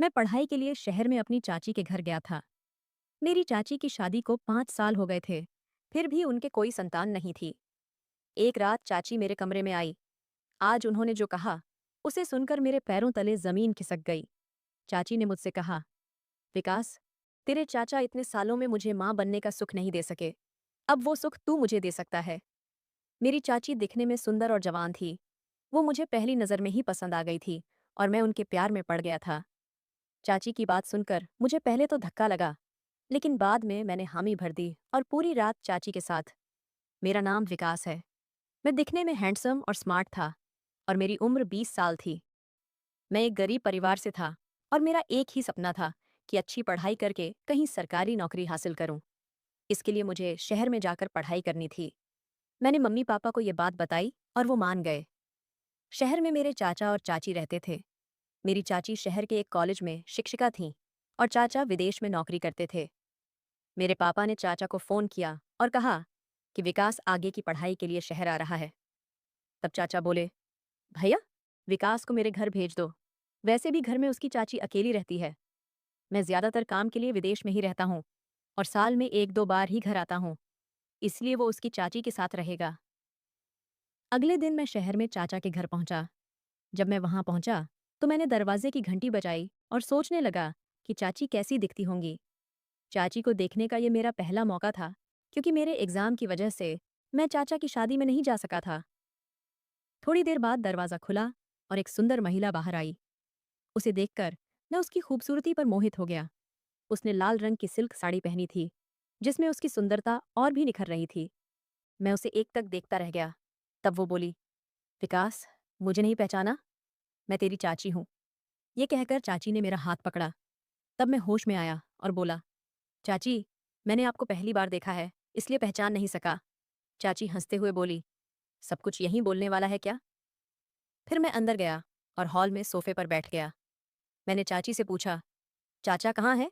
मैं पढ़ाई के लिए शहर में अपनी चाची के घर गया था। मेरी चाची की शादी को 5 साल हो गए थे, फिर भी उनके कोई संतान नहीं थी। एक रात चाची मेरे कमरे में आई। आज उन्होंने जो कहा, उसे सुनकर मेरे पैरों तले जमीन खिसक गई। चाची ने मुझसे कहा, विकास, तेरे चाचा इतने सालों में मुझे मां बनने का सुख नहीं दे सके। अब वो सुख तू मुझे दे सकता है। मेरी चाची दिखने में सुंदर और जवान थी। वो मुझे पहली नजर में ही पसंद आ गई थी और मैं उनके प्यार में पड़ गया था। चाची की बात सुनकर मुझे पहले तो धक्का लगा, लेकिन बाद में मैंने हामी भर दी और पूरी रात चाची के साथ। मेरा नाम विकास है। मैं दिखने में हैंडसम और स्मार्ट था और मेरी उम्र 20 साल थी। मैं एक गरीब परिवार से था और मेरा एक ही सपना था कि अच्छी पढ़ाई करके कहीं सरकारी नौकरी हासिल करूं। इसके लिए मुझे शहर में जाकर पढ़ाई करनी थी। मैंने मम्मी पापा को ये बात बताई और वो मान गए। शहर में मेरे चाचा और चाची रहते थे। मेरी चाची शहर के एक कॉलेज में शिक्षिका थीं और चाचा विदेश में नौकरी करते थे। मेरे पापा ने चाचा को फोन किया और कहा कि विकास आगे की पढ़ाई के लिए शहर आ रहा है। तब चाचा बोले, भैया, विकास को मेरे घर भेज दो। वैसे भी घर में उसकी चाची अकेली रहती है। मैं ज्यादातर काम के लिए विदेश में ही रहता हूँ और साल में 1-2 बार ही घर आता हूँ, इसलिए वो उसकी चाची के साथ रहेगा। अगले दिन मैं शहर में चाचा के घर पहुंचा। जब मैं वहां पहुंचा तो मैंने दरवाजे की घंटी बजाई और सोचने लगा कि चाची कैसी दिखती होंगी। चाची को देखने का ये मेरा पहला मौका था, क्योंकि मेरे एग्जाम की वजह से मैं चाचा की शादी में नहीं जा सका था। थोड़ी देर बाद दरवाजा खुला और एक सुंदर महिला बाहर आई। उसे देखकर मैं उसकी खूबसूरती पर मोहित हो गया। उसने लाल रंग की सिल्क साड़ी पहनी थी, जिसमें उसकी सुंदरता और भी निखर रही थी। मैं उसे एकटक देखता रह गया। तब वो बोली, विकास, मुझे नहीं पहचाना? मैं तेरी चाची हूं। ये कहकर चाची ने मेरा हाथ पकड़ा। तब मैं होश में आया और बोला, चाची, मैंने आपको पहली बार देखा है, इसलिए पहचान नहीं सका। चाची हंसते हुए बोली, सब कुछ यहीं बोलने वाला है क्या? फिर मैं अंदर गया और हॉल में सोफे पर बैठ गया। मैंने चाची से पूछा, चाचा कहाँ है?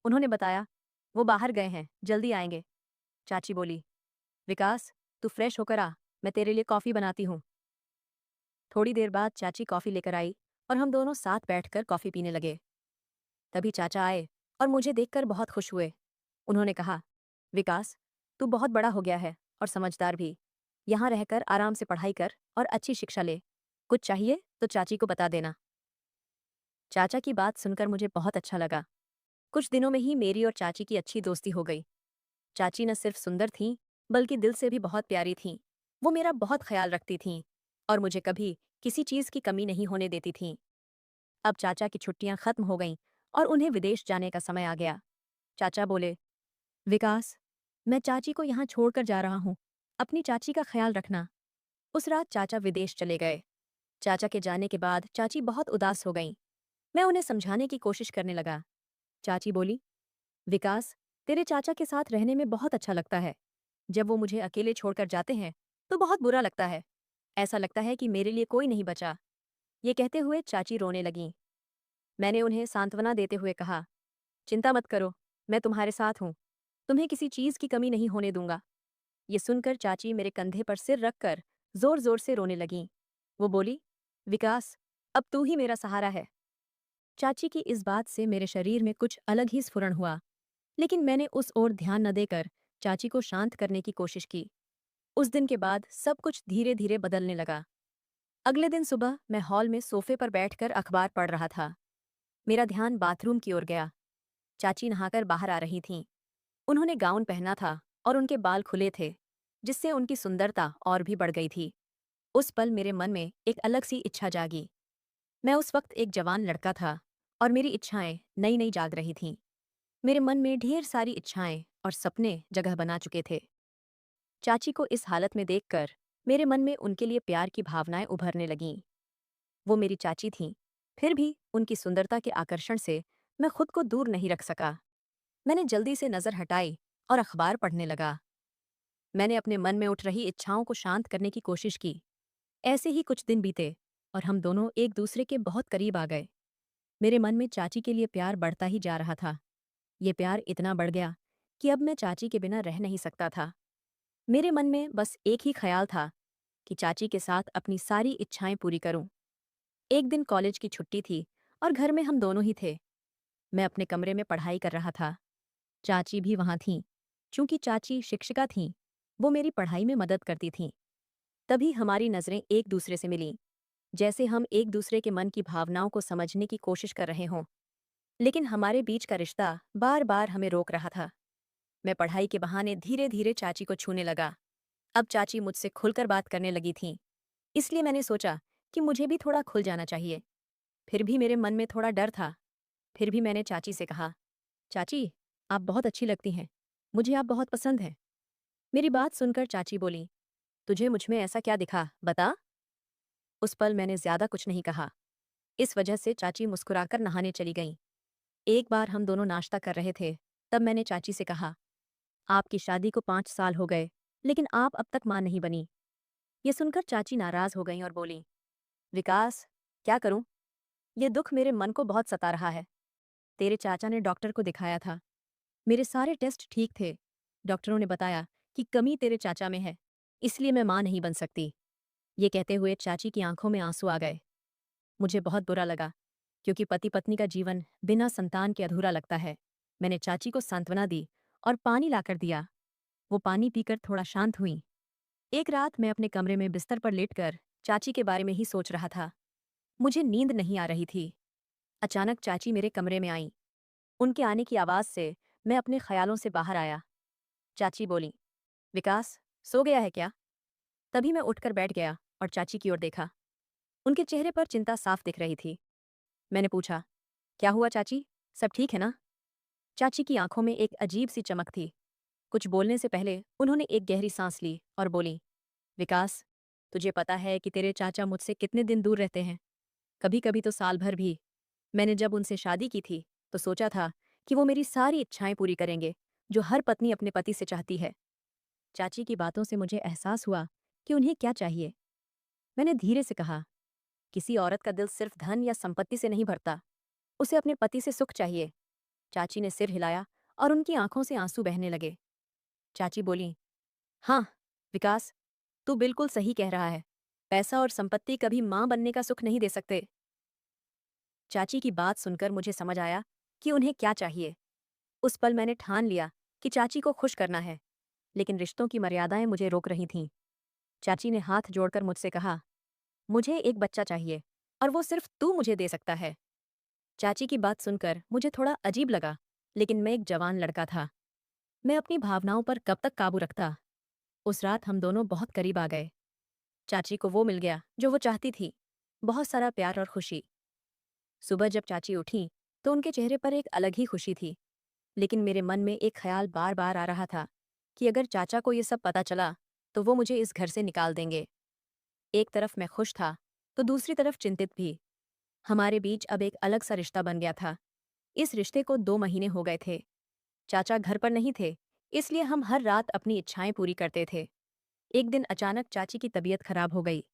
उन्होंने बताया, वो बाहर गए हैं, जल्दी आएंगे। चाची बोली, विकास, तू फ्रेश होकर आ, मैं तेरे लिए कॉफी बनाती हूँ। थोड़ी देर बाद चाची कॉफी लेकर आई और हम दोनों साथ बैठकर कॉफी पीने लगे। तभी चाचा आए और मुझे देखकर बहुत खुश हुए। उन्होंने कहा, विकास, तू बहुत बड़ा हो गया है और समझदार भी। यहाँ रहकर आराम से पढ़ाई कर और अच्छी शिक्षा ले। कुछ चाहिए तो चाची को बता देना। चाचा की बात सुनकर मुझे बहुत अच्छा लगा। कुछ दिनों में ही मेरी और चाची की अच्छी दोस्ती हो गई। चाची न सिर्फ सुंदर थीं, बल्कि दिल से भी बहुत प्यारी थीं। वो मेरा बहुत ख्याल रखती थीं और मुझे कभी किसी चीज की कमी नहीं होने देती थीं। अब चाचा की छुट्टियां खत्म हो गईं और उन्हें विदेश जाने का समय आ गया। चाचा बोले, विकास, मैं चाची को यहाँ छोड़कर जा रहा हूँ। अपनी चाची का ख्याल रखना। उस रात चाचा विदेश चले गए। चाचा के जाने के बाद चाची बहुत उदास हो गईं। मैं उन्हें समझाने की कोशिश करने लगा। चाची बोली, विकास, तेरे चाचा के साथ रहने में बहुत अच्छा लगता है। जब वो मुझे अकेले छोड़कर जाते हैं तो बहुत बुरा लगता है। ऐसा लगता है कि मेरे लिए कोई नहीं बचा। ये कहते हुए चाची रोने लगीं। मैंने उन्हें सांत्वना देते हुए कहा, चिंता मत करो, मैं तुम्हारे साथ हूँ। तुम्हें किसी चीज की कमी नहीं होने दूंगा। ये सुनकर चाची मेरे कंधे पर सिर रखकर जोर जोर से रोने लगीं। वो बोली, विकास, अब तू ही मेरा सहारा है। चाची की इस बात से मेरे शरीर में कुछ अलग ही स्फुरण हुआ, लेकिन मैंने उस ओर ध्यान न देकर चाची को शांत करने की कोशिश की। उस दिन के बाद सब कुछ धीरे धीरे बदलने लगा। अगले दिन सुबह मैं हॉल में सोफे पर बैठकर अखबार पढ़ रहा था। मेरा ध्यान बाथरूम की ओर गया। चाची नहाकर बाहर आ रही थीं। उन्होंने गाउन पहना था और उनके बाल खुले थे, जिससे उनकी सुंदरता और भी बढ़ गई थी। उस पल मेरे मन में एक अलग सी इच्छा जागी। मैं उस वक्त एक जवान लड़का था और मेरी इच्छाएं नई नई जाग रही थीं। मेरे मन में ढेर सारी इच्छाएं और सपने जगह बना चुके थे। चाची को इस हालत में देखकर मेरे मन में उनके लिए प्यार की भावनाएं उभरने लगीं। वो मेरी चाची थीं, फिर भी उनकी सुंदरता के आकर्षण से मैं खुद को दूर नहीं रख सका। मैंने जल्दी से नजर हटाई और अखबार पढ़ने लगा। मैंने अपने मन में उठ रही इच्छाओं को शांत करने की कोशिश की। ऐसे ही कुछ दिन बीते और हम दोनों एक दूसरे के बहुत करीब आ गए। मेरे मन में चाची के लिए प्यार बढ़ता ही जा रहा था। ये प्यार इतना बढ़ गया कि अब मैं चाची के बिना रह नहीं सकता था। मेरे मन में बस एक ही ख्याल था कि चाची के साथ अपनी सारी इच्छाएं पूरी करूं। एक दिन कॉलेज की छुट्टी थी और घर में हम दोनों ही थे। मैं अपने कमरे में पढ़ाई कर रहा था। चाची भी वहां थीं। चूंकि चाची शिक्षिका थीं, वो मेरी पढ़ाई में मदद करती थीं। तभी हमारी नजरें एक दूसरे से मिलीं, जैसे हम एक दूसरे के मन की भावनाओं को समझने की कोशिश कर रहे हों। लेकिन हमारे बीच का रिश्ता बार बार हमें रोक रहा था। मैं पढ़ाई के बहाने धीरे धीरे चाची को छूने लगा। अब चाची मुझसे खुलकर बात करने लगी थीं, इसलिए मैंने सोचा कि मुझे भी थोड़ा खुल जाना चाहिए। फिर भी मेरे मन में थोड़ा डर था। फिर भी मैंने चाची से कहा, चाची, आप बहुत अच्छी लगती हैं। मुझे आप बहुत पसंद हैं। मेरी बात सुनकर चाची बोली, तुझे मुझमें ऐसा क्या दिखा, बता। उस पल मैंने ज्यादा कुछ नहीं कहा। इस वजह से चाची मुस्कुराकर नहाने चली गईं। एक बार हम दोनों नाश्ता कर रहे थे, तब मैंने चाची से कहा, आपकी शादी को 5 साल हो गए, लेकिन आप अब तक मां नहीं बनी। ये सुनकर चाची नाराज हो गईं और बोली, विकास, क्या करूं? ये दुख मेरे मन को बहुत सता रहा है। तेरे चाचा ने डॉक्टर को दिखाया था। मेरे सारे टेस्ट ठीक थे। डॉक्टरों ने बताया कि कमी तेरे चाचा में है, इसलिए मैं मां नहीं बन सकती। ये कहते हुए चाची की आंखों में आंसू आ गए। मुझे बहुत बुरा लगा, क्योंकि पति पत्नी का जीवन बिना संतान के अधूरा लगता है। मैंने चाची को सांत्वना दी और पानी लाकर दिया। वो पानी पीकर थोड़ा शांत हुई। एक रात मैं अपने कमरे में बिस्तर पर लेटकर चाची के बारे में ही सोच रहा था। मुझे नींद नहीं आ रही थी। अचानक चाची मेरे कमरे में आईं। उनके आने की आवाज से मैं अपने ख्यालों से बाहर आया। चाची बोली, विकास, सो गया है क्या? तभी मैं उठकर बैठ गया और चाची की ओर देखा। उनके चेहरे पर चिंता साफ दिख रही थी। मैंने पूछा, क्या हुआ चाची, सब ठीक है ना? चाची की आंखों में एक अजीब सी चमक थी। कुछ बोलने से पहले उन्होंने एक गहरी सांस ली और बोली, विकास, तुझे पता है कि तेरे चाचा मुझसे कितने दिन दूर रहते हैं? कभी कभी तो साल भर भी। मैंने जब उनसे शादी की थी तो सोचा था कि वो मेरी सारी इच्छाएं पूरी करेंगे, जो हर पत्नी अपने पति से चाहती है। चाची की बातों से मुझे एहसास हुआ कि उन्हें क्या चाहिए। मैंने धीरे से कहा, किसी औरत का दिल सिर्फ धन या संपत्ति से नहीं भरता, उसे अपने पति से सुख चाहिए। चाची ने सिर हिलाया और उनकी आंखों से आंसू बहने लगे। चाची बोली, हाँ विकास, तू बिल्कुल सही कह रहा है। पैसा और संपत्ति कभी मां बनने का सुख नहीं दे सकते। चाची की बात सुनकर मुझे समझ आया कि उन्हें क्या चाहिए। उस पल मैंने ठान लिया कि चाची को खुश करना है, लेकिन रिश्तों की मर्यादाएं मुझे रोक रही थीं। चाची ने हाथ जोड़कर मुझसे कहा, मुझे एक बच्चा चाहिए और वो सिर्फ तू मुझे दे सकता है। चाची की बात सुनकर मुझे थोड़ा अजीब लगा, लेकिन मैं एक जवान लड़का था। मैं अपनी भावनाओं पर कब तक काबू रखता? उस रात हम दोनों बहुत करीब आ गए। चाची को वो मिल गया जो वो चाहती थी, बहुत सारा प्यार और खुशी। सुबह जब चाची उठी तो उनके चेहरे पर एक अलग ही खुशी थी, लेकिन मेरे मन में एक ख्याल बार बार आ रहा था कि अगर चाचा को ये सब पता चला तो वो मुझे इस घर से निकाल देंगे। एक तरफ मैं खुश था तो दूसरी तरफ चिंतित भी। हमारे बीच अब एक अलग सा रिश्ता बन गया था। इस रिश्ते को 2 महीने हो गए थे। चाचा घर पर नहीं थे, इसलिए हम हर रात अपनी इच्छाएं पूरी करते थे। एक दिन अचानक चाची की तबीयत खराब हो गई।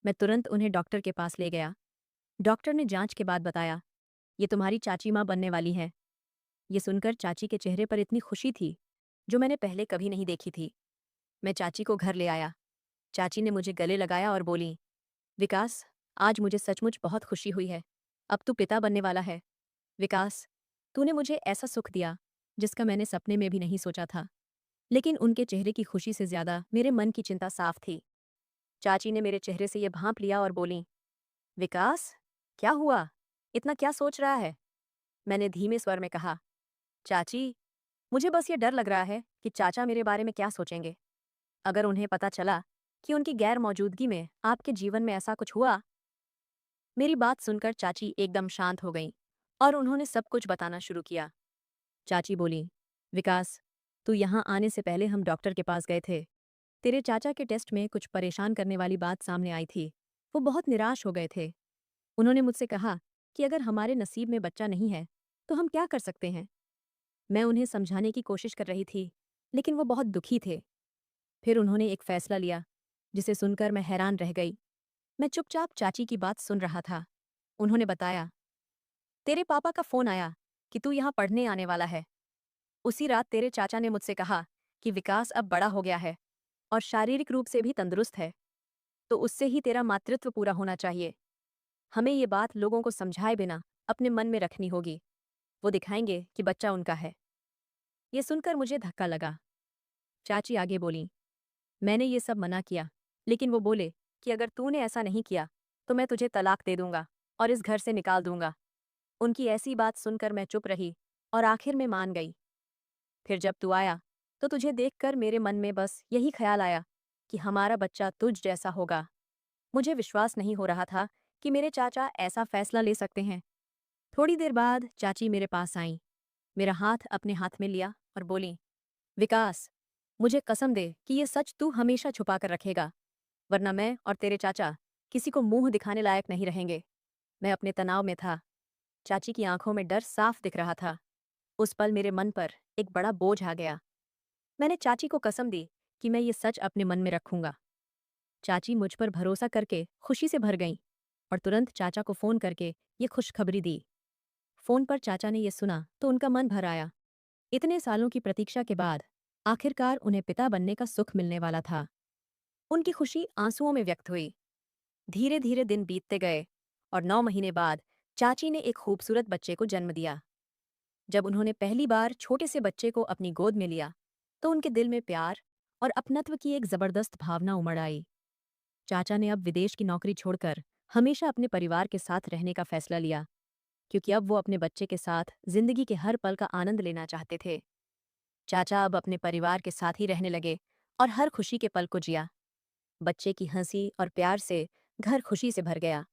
मैं तुरंत उन्हें डॉक्टर के पास ले गया। डॉक्टर ने जांच के बाद बताया, ये तुम्हारी चाची माँ बनने वाली है। ये सुनकर चाची के चेहरे पर इतनी खुशी थी, जो मैंने पहले कभी नहीं देखी थी। मैं चाची को घर ले आया। चाची ने मुझे गले लगाया और बोली, विकास, आज मुझे सचमुच बहुत खुशी हुई है। अब तू पिता बनने वाला है। विकास, तूने मुझे ऐसा सुख दिया जिसका मैंने सपने में भी नहीं सोचा था। लेकिन उनके चेहरे की खुशी से ज्यादा मेरे मन की चिंता साफ थी। चाची ने मेरे चेहरे से ये भांप लिया और बोली, विकास, क्या हुआ? इतना क्या सोच रहा है? मैंने धीमे स्वर में कहा, चाची, मुझे बस ये डर लग रहा है कि चाचा मेरे बारे में क्या सोचेंगे। अगर उन्हें पता चला कि उनकी गैर मौजूदगी में आपके जीवन में ऐसा कुछ हुआ। मेरी बात सुनकर चाची एकदम शांत हो गईं और उन्होंने सब कुछ बताना शुरू किया। चाची बोली, विकास, तू यहाँ आने से पहले हम डॉक्टर के पास गए थे। तेरे चाचा के टेस्ट में कुछ परेशान करने वाली बात सामने आई थी। वो बहुत निराश हो गए थे। उन्होंने मुझसे कहा कि अगर हमारे नसीब में बच्चा नहीं है तो हम क्या कर सकते हैं। मैं उन्हें समझाने की कोशिश कर रही थी, लेकिन वो बहुत दुखी थे। फिर उन्होंने एक फैसला लिया, जिसे सुनकर मैं हैरान रह गई। मैं चुपचाप चाची की बात सुन रहा था। उन्होंने बताया, तेरे पापा का फोन आया कि तू यहाँ पढ़ने आने वाला है। उसी रात तेरे चाचा ने मुझसे कहा कि विकास अब बड़ा हो गया है और शारीरिक रूप से भी तंदुरुस्त है, तो उससे ही तेरा मातृत्व पूरा होना चाहिए। हमें ये बात लोगों को समझाए बिना अपने मन में रखनी होगी। वो दिखाएंगे कि बच्चा उनका है। ये सुनकर मुझे धक्का लगा। चाची आगे बोली, मैंने ये सब मना किया, लेकिन वो बोले कि अगर तूने ऐसा नहीं किया तो मैं तुझे तलाक दे दूंगा और इस घर से निकाल दूंगा। उनकी ऐसी बात सुनकर मैं चुप रही और आखिर में मान गई। फिर जब तू आया तो तुझे देखकर मेरे मन में बस यही ख्याल आया कि हमारा बच्चा तुझ जैसा होगा। मुझे विश्वास नहीं हो रहा था कि मेरे चाचा ऐसा फैसला ले सकते हैं। थोड़ी देर बाद चाची मेरे पास आईं, मेरा हाथ अपने हाथ में लिया और बोली, विकास, मुझे कसम दे कि ये सच तू हमेशा छुपा कर रखेगा, वरना मैं और तेरे चाचा किसी को मुंह दिखाने लायक नहीं रहेंगे। मैं अपने तनाव में था। चाची की आंखों में डर साफ दिख रहा था। उस पल मेरे मन पर एक बड़ा बोझ आ गया। मैंने चाची को कसम दी कि मैं ये सच अपने मन में रखूंगा। चाची मुझ पर भरोसा करके खुशी से भर गईं और तुरंत चाचा को फोन करके ये खुशखबरी दी। फोन पर चाचा ने ये सुना तो उनका मन भर आया। इतने सालों की प्रतीक्षा के बाद आखिरकार उन्हें पिता बनने का सुख मिलने वाला था। उनकी खुशी आंसुओं में व्यक्त हुई। धीरे धीरे दिन बीतते गए और 9 महीने बाद चाची ने एक खूबसूरत बच्चे को जन्म दिया। जब उन्होंने पहली बार छोटे से बच्चे को अपनी गोद में लिया तो उनके दिल में प्यार और अपनत्व की एक जबरदस्त भावना उमड़ आई। चाचा ने अब विदेश की नौकरी छोड़कर हमेशा अपने परिवार के साथ रहने का फैसला लिया, क्योंकि अब वो अपने बच्चे के साथ जिंदगी के हर पल का आनंद लेना चाहते थे। चाचा अब अपने परिवार के साथ ही रहने लगे और हर खुशी के पल को जिया। बच्चे की हंसी और प्यार से घर खुशी से भर गया।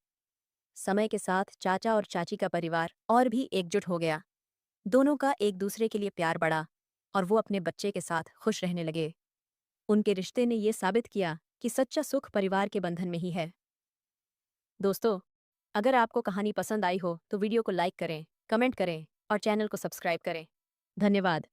समय के साथ चाचा और चाची का परिवार और भी एकजुट हो गया। दोनों का एक दूसरे के लिए प्यार बढ़ा और वो अपने बच्चे के साथ खुश रहने लगे। उनके रिश्ते ने ये साबित किया कि सच्चा सुख परिवार के बंधन में ही है। दोस्तों, अगर आपको कहानी पसंद आई हो तो वीडियो को लाइक करें, कमेंट करें और चैनल को सब्सक्राइब करें। धन्यवाद।